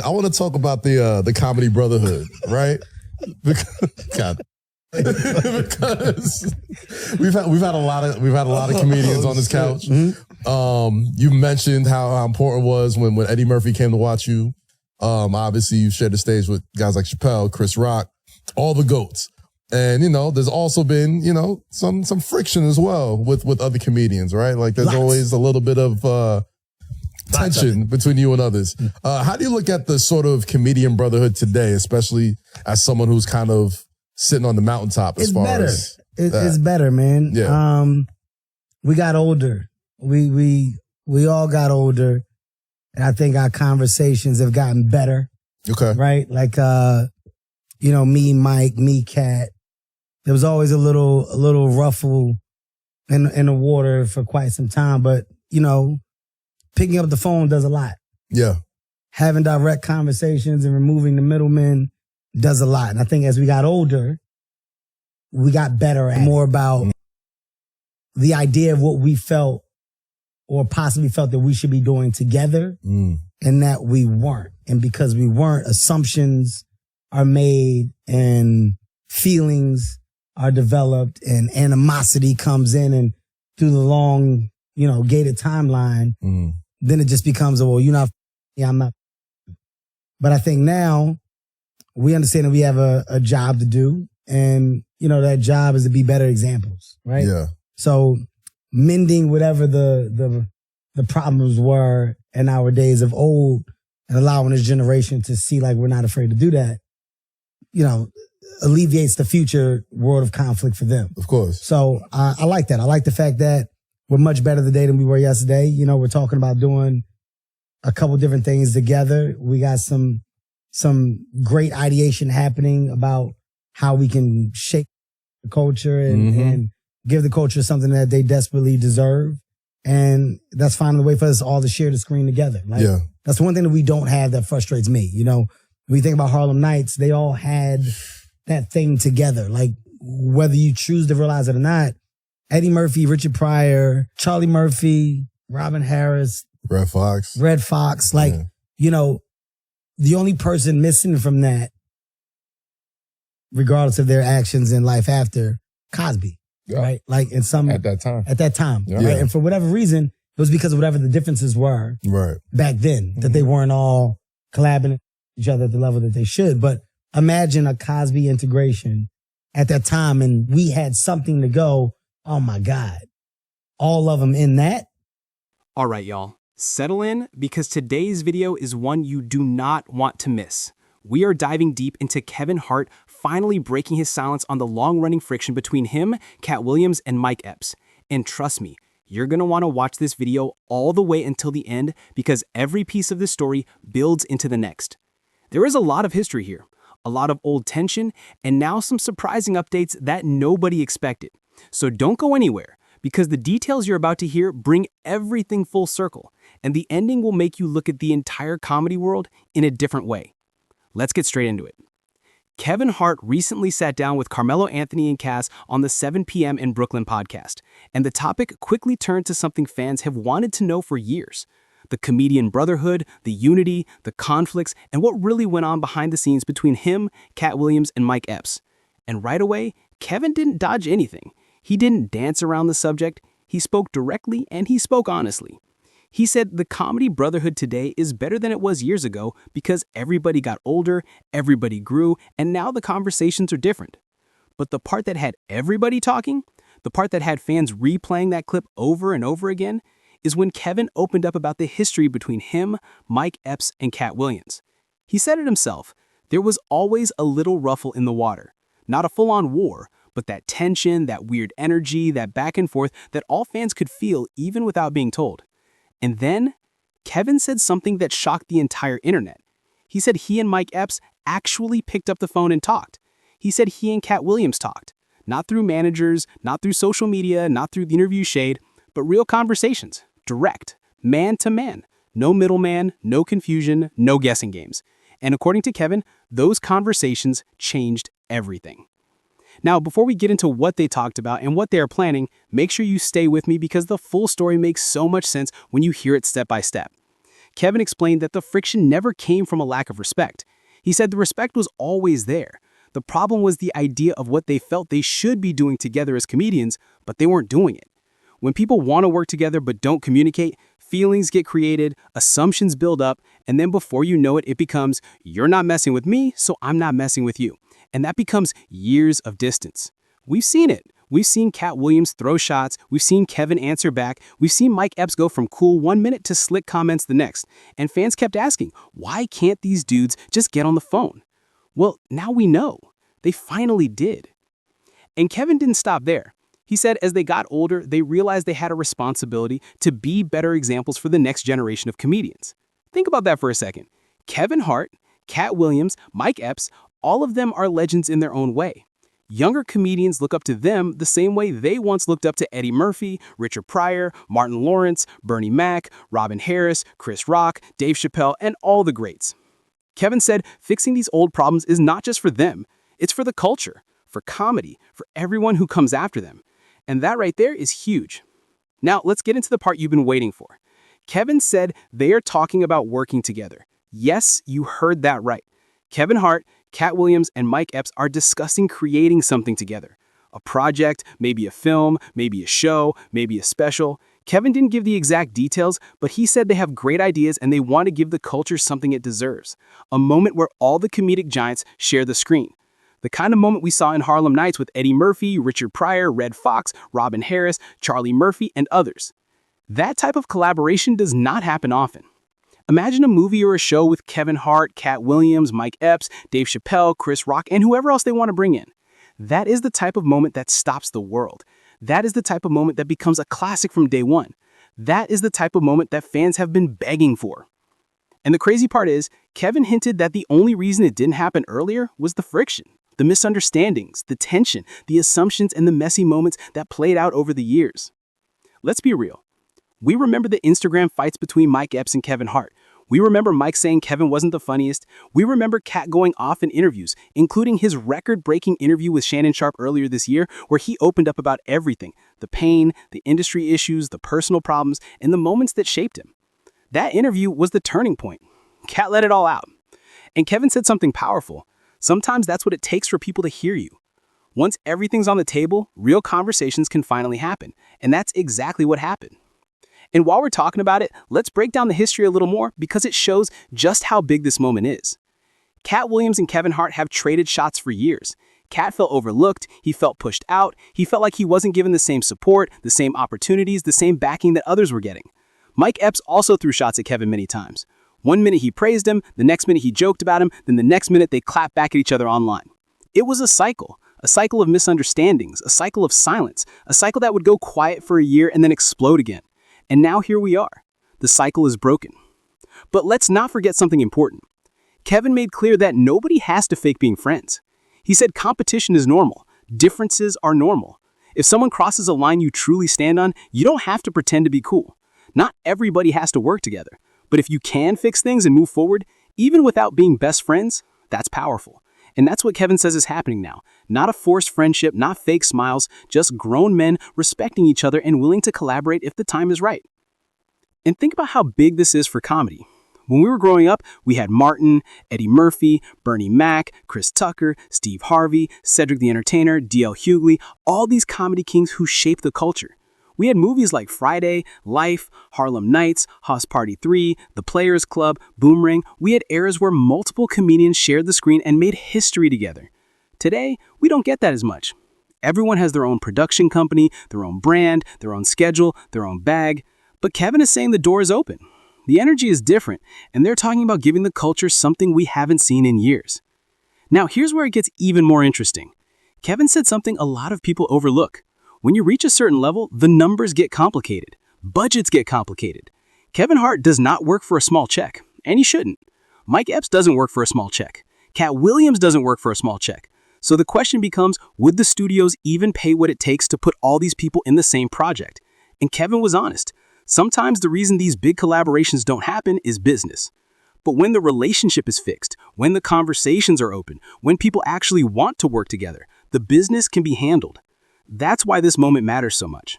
I want to talk about the comedy brotherhood, right? God. Because we've had a lot of comedians on this couch. You mentioned how important it was when Eddie Murphy came to watch you. Obviously, you shared the stage with guys like Chappelle, Chris Rock, all the GOATs. And, there's also been, some friction as well with other comedians, right? Like there's always a little bit of tension between you and others. How do you look at the sort of comedian brotherhood today, especially as someone who's kind of sitting on the mountaintop as far as it's better, man. Yeah. We got older. We all got older. And I think our conversations have gotten better. Okay. Right? Like, me, Mike, me, Katt. There was always a little ruffle in the water for quite some time. But, picking up the phone does a lot. Yeah. Having direct conversations and removing the middlemen does a lot. And I think as we got older, we got better at more about the idea of what we felt or possibly felt that we should be doing together and that we weren't. And because we weren't, assumptions are made and feelings are developed and animosity comes in, and through the long, gated timeline, then it just becomes, well, you're not, I'm not. But I think now we understand that we have a job to do, and, that job is to be better examples, right? Yeah. So mending whatever the problems were in our days of old and allowing this generation to see like we're not afraid to do that, alleviates the future world of conflict for them. Of course. So I like that. I like the fact that we're much better today than we were yesterday. We're talking about doing a couple different things together. We got some great ideation happening about how we can shape the culture and give the culture something that they desperately deserve. And that's finding a way for us all to share the screen together. Like, that's one thing that we don't have that frustrates me. When you think about Harlem Nights, they all had that thing together. Like, whether you choose to realize it or not, Eddie Murphy, Richard Pryor, Charlie Murphy, Robin Harris, Red Fox. The only person missing from that, regardless of their actions in life after, Cosby. Yeah. Right? Like at that time. Yeah. Right? And for whatever reason, it was because of whatever the differences were back then, that they weren't all collabing with each other at the level that they should. But imagine a Cosby integration at that time, and we had something to go, oh my God, all of them in that. All right, y'all, settle in, because today's video is one you do not want to miss. We are diving deep into Kevin Hart finally breaking his silence on the long-running friction between him, Katt Williams, and Mike Epps. And trust me, you're going to want to watch this video all the way until the end, because every piece of this story builds into the next. There is a lot of history here, a lot of old tension, and now some surprising updates that nobody expected. So don't go anywhere, because the details you're about to hear bring everything full circle, and the ending will make you look at the entire comedy world in a different way. Let's get straight into it. Kevin Hart recently sat down with Carmelo Anthony and Cass on the 7 p.m. in Brooklyn podcast, and the topic quickly turned to something fans have wanted to know for years: the comedian brotherhood, the unity, the conflicts, and what really went on behind the scenes between him, Katt Williams, and Mike Epps. And right away, Kevin didn't dodge anything. He didn't dance around the subject. He spoke directly, and he spoke honestly. He said the comedy brotherhood today is better than it was years ago because everybody got older, everybody grew, and now the conversations are different. But the part that had everybody talking, the part that had fans replaying that clip over and over again, is when Kevin opened up about the history between him, Mike Epps, and Katt Williams. He said it himself: there was always a little ruffle in the water. Not a full-on war, but that tension, that weird energy, that back and forth that all fans could feel even without being told. And then, Kevin said something that shocked the entire internet. He said he and Mike Epps actually picked up the phone and talked. He said he and Katt Williams talked. Not through managers, not through social media, not through the interview shade, but real conversations, direct, man to man. No middleman, no confusion, no guessing games. And according to Kevin, those conversations changed everything. Now, before we get into what they talked about and what they are planning, make sure you stay with me, because the full story makes so much sense when you hear it step by step. Kevin explained that the friction never came from a lack of respect. He said the respect was always there. The problem was the idea of what they felt they should be doing together as comedians, but they weren't doing it. When people want to work together but don't communicate, feelings get created, assumptions build up, and then before you know it, it becomes, you're not messing with me, so I'm not messing with you. And that becomes years of distance. We've seen it. We've seen Katt Williams throw shots. We've seen Kevin answer back. We've seen Mike Epps go from cool 1 minute to slick comments the next. And fans kept asking, why can't these dudes just get on the phone? Well, now we know. They finally did. And Kevin didn't stop there. He said as they got older, they realized they had a responsibility to be better examples for the next generation of comedians. Think about that for a second. Kevin Hart, Katt Williams, Mike Epps, all of them are legends in their own way. Younger comedians look up to them the same way they once looked up to Eddie Murphy, Richard Pryor, Martin Lawrence, Bernie Mac, Robin Harris, Chris Rock, Dave Chappelle, and all the greats. Kevin said fixing these old problems is not just for them, it's for the culture, for comedy, for everyone who comes after them. And that right there is huge. Now, let's get into the part you've been waiting for. Kevin said they are talking about working together. Yes, you heard that right. Kevin Hart, Katt Williams, and Mike Epps are discussing creating something together. A project, maybe a film, maybe a show, maybe a special. Kevin didn't give the exact details, but he said they have great ideas and they want to give the culture something it deserves. A moment where all the comedic giants share the screen. The kind of moment we saw in Harlem Nights with Eddie Murphy, Richard Pryor, Red Fox, Robin Harris, Charlie Murphy, and others. That type of collaboration does not happen often. Imagine a movie or a show with Kevin Hart, Katt Williams, Mike Epps, Dave Chappelle, Chris Rock, and whoever else they want to bring in. That is the type of moment that stops the world. That is the type of moment that becomes a classic from day one. That is the type of moment that fans have been begging for. And the crazy part is, Kevin hinted that the only reason it didn't happen earlier was the friction, the misunderstandings, the tension, the assumptions, and the messy moments that played out over the years. Let's be real. We remember the Instagram fights between Mike Epps and Kevin Hart. We remember Mike saying Kevin wasn't the funniest. We remember Katt going off in interviews, including his record-breaking interview with Shannon Sharpe earlier this year, where he opened up about everything, the pain, the industry issues, the personal problems, and the moments that shaped him. That interview was the turning point. Katt let it all out. And Kevin said something powerful. Sometimes that's what it takes for people to hear you. Once everything's on the table, real conversations can finally happen. And that's exactly what happened. And while we're talking about it, let's break down the history a little more because it shows just how big this moment is. Katt Williams and Kevin Hart have traded shots for years. Katt felt overlooked, he felt pushed out, he felt like he wasn't given the same support, the same opportunities, the same backing that others were getting. Mike Epps also threw shots at Kevin many times. 1 minute he praised him, the next minute he joked about him, then the next minute they clapped back at each other online. It was a cycle of misunderstandings, a cycle of silence, a cycle that would go quiet for a year and then explode again. And now here we are. The cycle is broken. But let's not forget something important. Kevin made clear that nobody has to fake being friends. He said competition is normal. Differences are normal. If someone crosses a line you truly stand on, you don't have to pretend to be cool. Not everybody has to work together. But if you can fix things and move forward, even without being best friends, that's powerful. And that's what Kevin says is happening now. Not a forced friendship, not fake smiles, just grown men respecting each other and willing to collaborate if the time is right. And think about how big this is for comedy. When we were growing up, we had Martin, Eddie Murphy, Bernie Mac, Chris Tucker, Steve Harvey, Cedric the Entertainer, D.L. Hughley, all these comedy kings who shaped the culture. We had movies like Friday, Life, Harlem Nights, House Party 3, The Players Club, Boomerang. We had eras where multiple comedians shared the screen and made history together. Today, we don't get that as much. Everyone has their own production company, their own brand, their own schedule, their own bag. But Kevin is saying the door is open. The energy is different, and they're talking about giving the culture something we haven't seen in years. Now, here's where it gets even more interesting. Kevin said something a lot of people overlook. When you reach a certain level, the numbers get complicated. Budgets get complicated. Kevin Hart does not work for a small check, and he shouldn't. Mike Epps doesn't work for a small check. Katt Williams doesn't work for a small check. So the question becomes, would the studios even pay what it takes to put all these people in the same project? And Kevin was honest. Sometimes the reason these big collaborations don't happen is business. But when the relationship is fixed, when the conversations are open, when people actually want to work together, the business can be handled. That's why this moment matters so much.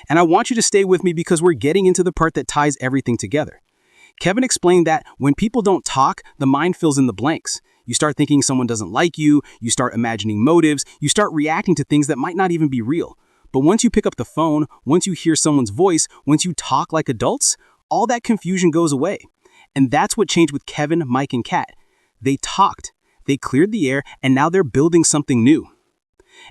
And I want you to stay with me because we're getting into the part that ties everything together. Kevin explained that when people don't talk, the mind fills in the blanks. You start thinking someone doesn't like you, you start imagining motives, you start reacting to things that might not even be real. But once you pick up the phone, once you hear someone's voice, once you talk like adults, all that confusion goes away. And that's what changed with Kevin, Mike, and Katt. They talked, they cleared the air, and now they're building something new.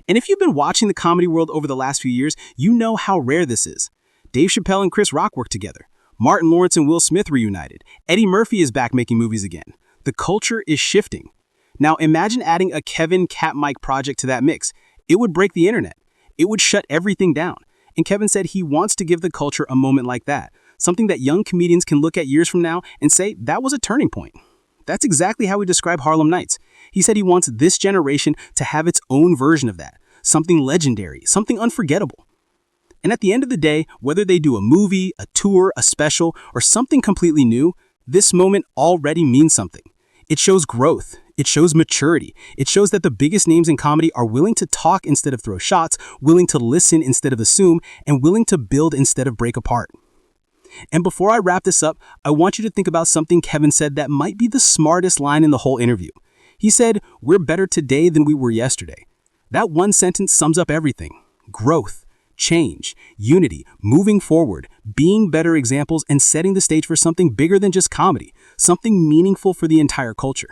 And if you've been watching the comedy world over the last few years, you know how rare this is. Dave Chappelle and Chris Rock worked together. Martin Lawrence and Will Smith reunited. Eddie Murphy is back making movies again. The culture is shifting. Now imagine adding a Kevin, Katt, Mike project to that mix. It would break the internet. It would shut everything down. And Kevin said he wants to give the culture a moment like that, something that young comedians can look at years from now and say that was a turning point. That's exactly how he described Harlem Nights. He said he wants this generation to have its own version of that, something legendary, something unforgettable. And at the end of the day, whether they do a movie, a tour, a special, or something completely new, this moment already means something. It shows growth. It shows maturity. It shows that the biggest names in comedy are willing to talk instead of throw shots, willing to listen instead of assume, and willing to build instead of break apart. And before I wrap this up, I want you to think about something Kevin said that might be the smartest line in the whole interview. He said, "We're better today than we were yesterday." That one sentence sums up everything. Growth, change, unity, moving forward, being better examples, and setting the stage for something bigger than just comedy, something meaningful for the entire culture.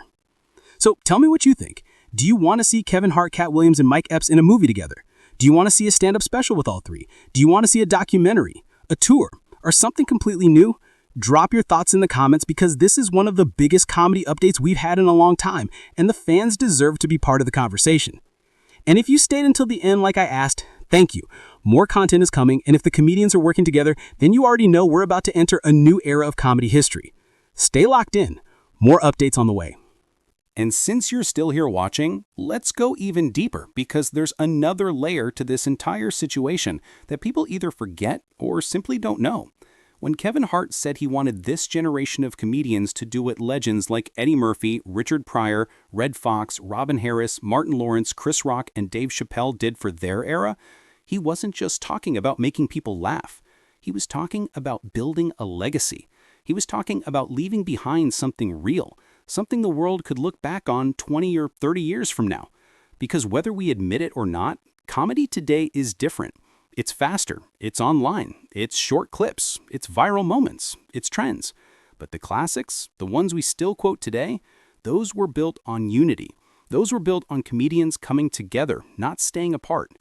So tell me what you think. Do you want to see Kevin Hart, Katt Williams, and Mike Epps in a movie together? Do you want to see a stand-up special with all three? Do you want to see a documentary, a tour, or something completely new? Drop your thoughts in the comments because this is one of the biggest comedy updates we've had in a long time, and the fans deserve to be part of the conversation. And if you stayed until the end like I asked, thank you. More content is coming, and if the comedians are working together, then you already know we're about to enter a new era of comedy history. Stay locked in. More updates on the way. And since you're still here watching, let's go even deeper because there's another layer to this entire situation that people either forget or simply don't know. When Kevin Hart said he wanted this generation of comedians to do what legends like Eddie Murphy, Richard Pryor, Red Fox, Robin Harris, Martin Lawrence, Chris Rock, and Dave Chappelle did for their era, he wasn't just talking about making people laugh. He was talking about building a legacy. He was talking about leaving behind something real, something the world could look back on 20 or 30 years from now. Because whether we admit it or not, comedy today is different. It's faster, it's online, it's short clips, it's viral moments, it's trends. But the classics, the ones we still quote today, those were built on unity. Those were built on comedians coming together, not staying apart.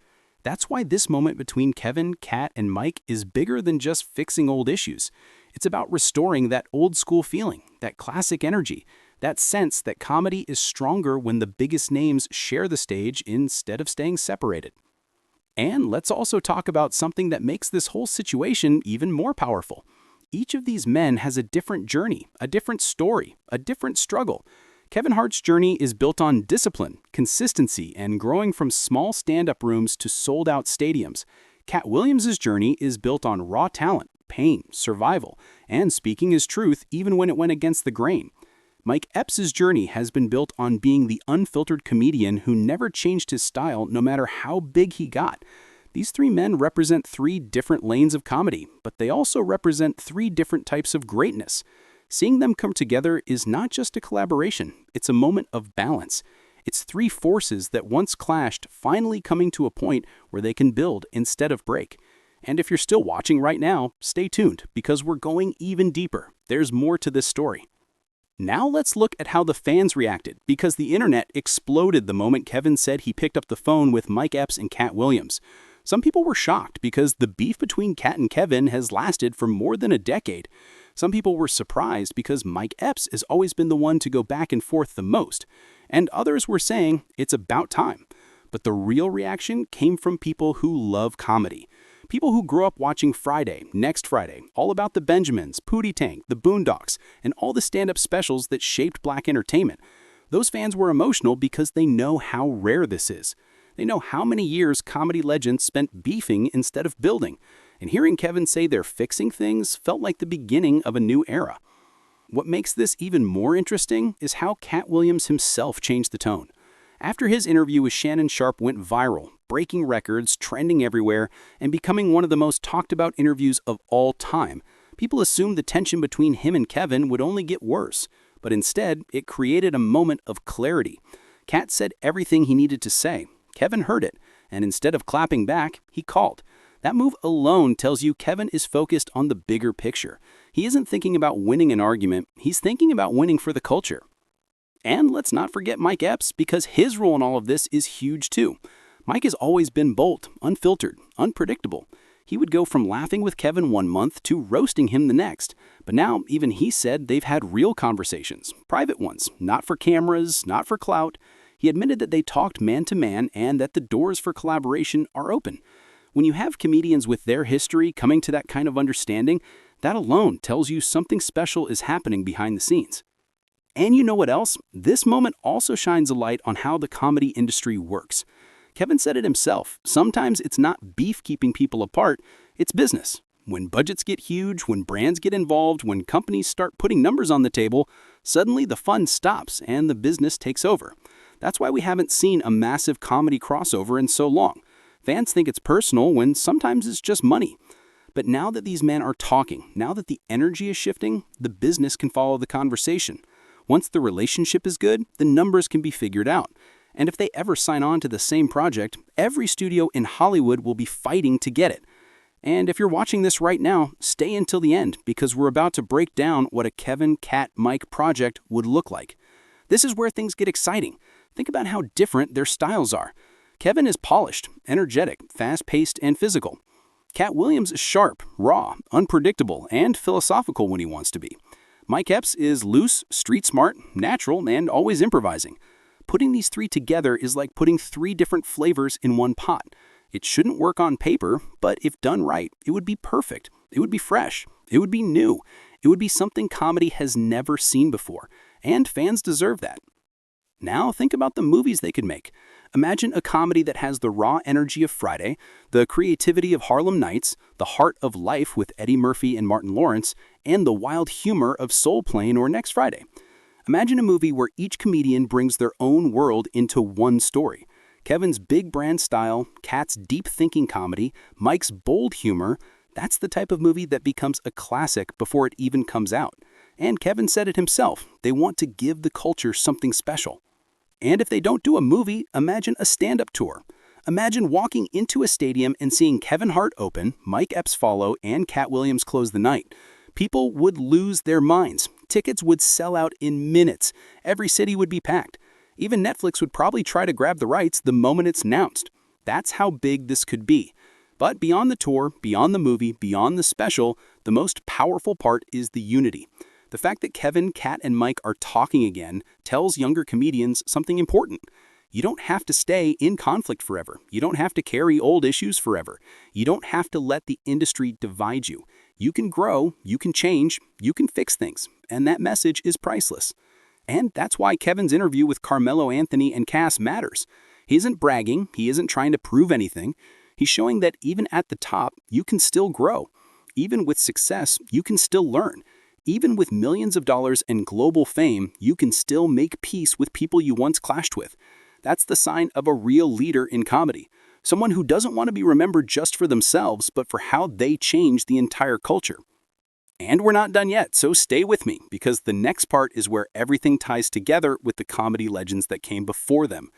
That's why this moment between Kevin, Katt, and Mike is bigger than just fixing old issues. It's about restoring that old school feeling, that classic energy, that sense that comedy is stronger when the biggest names share the stage instead of staying separated. And let's also talk about something that makes this whole situation even more powerful. Each of these men has a different journey, a different story, a different struggle. Kevin Hart's journey is built on discipline, consistency, and growing from small stand-up rooms to sold-out stadiums. Katt Williams' journey is built on raw talent, pain, survival, and speaking his truth even when it went against the grain. Mike Epps' journey has been built on being the unfiltered comedian who never changed his style no matter how big he got. These three men represent three different lanes of comedy, but they also represent three different types of greatness. Seeing them come together is not just a collaboration, it's a moment of balance. It's three forces that once clashed finally coming to a point where they can build instead of break. And if you're still watching right now, stay tuned because we're going even deeper. There's more to this story. Now let's look at how the fans reacted because the internet exploded the moment Kevin said he picked up the phone with Mike Epps and Katt Williams. Some people were shocked because the beef between Katt and Kevin has lasted for more than a decade. Some people were surprised because Mike Epps has always been the one to go back and forth the most. And others were saying it's about time. But the real reaction came from people who love comedy. People who grew up watching Friday, Next Friday, All About the Benjamins, Pootie Tang, The Boondocks, and all the stand-up specials that shaped black entertainment. Those fans were emotional because they know how rare this is. They know how many years comedy legends spent beefing instead of building. And hearing Kevin say they're fixing things felt like the beginning of a new era. What makes this even more interesting is how Katt Williams himself changed the tone. After his interview with Shannon Sharpe went viral, breaking records, trending everywhere, and becoming one of the most talked about interviews of all time, People assumed the tension between him and Kevin would only get worse, but instead, it created a moment of clarity. Katt said everything he needed to say. Kevin heard it, and instead of clapping back, he called. That move alone tells you Kevin is focused on the bigger picture. He isn't thinking about winning an argument, he's thinking about winning for the culture. And let's not forget Mike Epps, because his role in all of this is huge too. Mike has always been bold, unfiltered, unpredictable. He would go from laughing with Kevin one month to roasting him the next. But now, even he said they've had real conversations, private ones, not for cameras, not for clout. He admitted that they talked man to man and that the doors for collaboration are open. When you have comedians with their history coming to that kind of understanding, that alone tells you something special is happening behind the scenes. And you know what else? This moment also shines a light on how the comedy industry works. Kevin said it himself. Sometimes it's not beef keeping people apart, it's business. When budgets get huge, when brands get involved, when companies start putting numbers on the table, suddenly the fun stops and the business takes over. That's why we haven't seen a massive comedy crossover in so long. Fans think it's personal when sometimes it's just money. But now that these men are talking, now that the energy is shifting, the business can follow the conversation. Once the relationship is good, the numbers can be figured out. And if they ever sign on to the same project, every studio in Hollywood will be fighting to get it. And if you're watching this right now, stay until the end, because we're about to break down what a Kevin, Katt, Mike project would look like. This is where things get exciting. Think about how different their styles are. Kevin is polished, energetic, fast-paced, and physical. Katt Williams is sharp, raw, unpredictable, and philosophical when he wants to be. Mike Epps is loose, street-smart, natural, and always improvising. Putting these three together is like putting three different flavors in one pot. It shouldn't work on paper, but if done right, it would be perfect. It would be fresh. It would be new. It would be something comedy has never seen before, and fans deserve that. Now think about the movies they could make. Imagine a comedy that has the raw energy of Friday, the creativity of Harlem Nights, the heart of Life with Eddie Murphy and Martin Lawrence, and the wild humor of Soul Plane or Next Friday. Imagine a movie where each comedian brings their own world into one story. Kevin's big brand style, Katt's deep thinking comedy, Mike's bold humor, that's the type of movie that becomes a classic before it even comes out. And Kevin said it himself, they want to give the culture something special. And if they don't do a movie, imagine a stand-up tour. Imagine walking into a stadium and seeing Kevin Hart open, Mike Epps follow, and Katt Williams close the night. People would lose their minds. Tickets would sell out in minutes. Every city would be packed. Even Netflix would probably try to grab the rights the moment it's announced. That's how big this could be. But beyond the tour, beyond the movie, beyond the special, the most powerful part is the unity. The fact that Kevin, Katt, and Mike are talking again tells younger comedians something important. You don't have to stay in conflict forever. You don't have to carry old issues forever. You don't have to let the industry divide you. You can grow, you can change, you can fix things, and that message is priceless. And that's why Kevin's interview with Carmelo Anthony and Cass matters. He isn't bragging, he isn't trying to prove anything. He's showing that even at the top, you can still grow. Even with success, you can still learn. Even with millions of dollars and global fame, you can still make peace with people you once clashed with. That's the sign of a real leader in comedy. Someone who doesn't want to be remembered just for themselves, but for how they changed the entire culture. And we're not done yet, so stay with me, because the next part is where everything ties together with the comedy legends that came before them.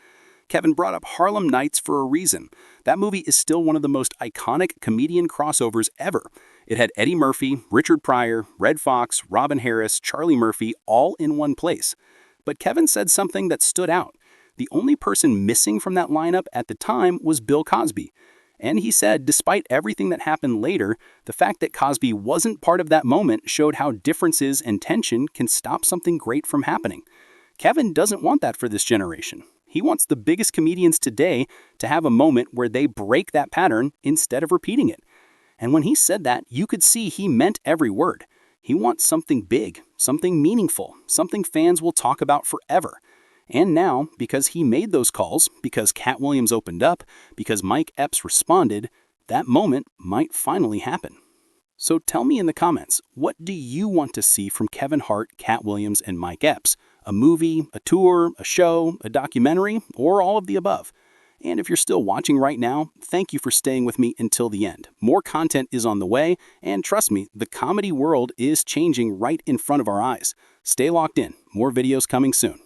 Kevin brought up Harlem Nights for a reason. That movie is still one of the most iconic comedian crossovers ever. It had Eddie Murphy, Richard Pryor, Red Fox, Robin Harris, Charlie Murphy, all in one place. But Kevin said something that stood out. The only person missing from that lineup at the time was Bill Cosby. And he said, despite everything that happened later, the fact that Cosby wasn't part of that moment showed how differences and tension can stop something great from happening. Kevin doesn't want that for this generation. He wants the biggest comedians today to have a moment where they break that pattern instead of repeating it. And when he said that, you could see he meant every word. He wants something big, something meaningful, something fans will talk about forever. And now, because he made those calls, because Katt Williams opened up, because Mike Epps responded, that moment might finally happen. So tell me in the comments, what do you want to see from Kevin Hart, Katt Williams, and Mike Epps? A movie, a tour, a show, a documentary, or all of the above? And if you're still watching right now, thank you for staying with me until the end. More content is on the way, and trust me, the comedy world is changing right in front of our eyes. Stay locked in. More videos coming soon.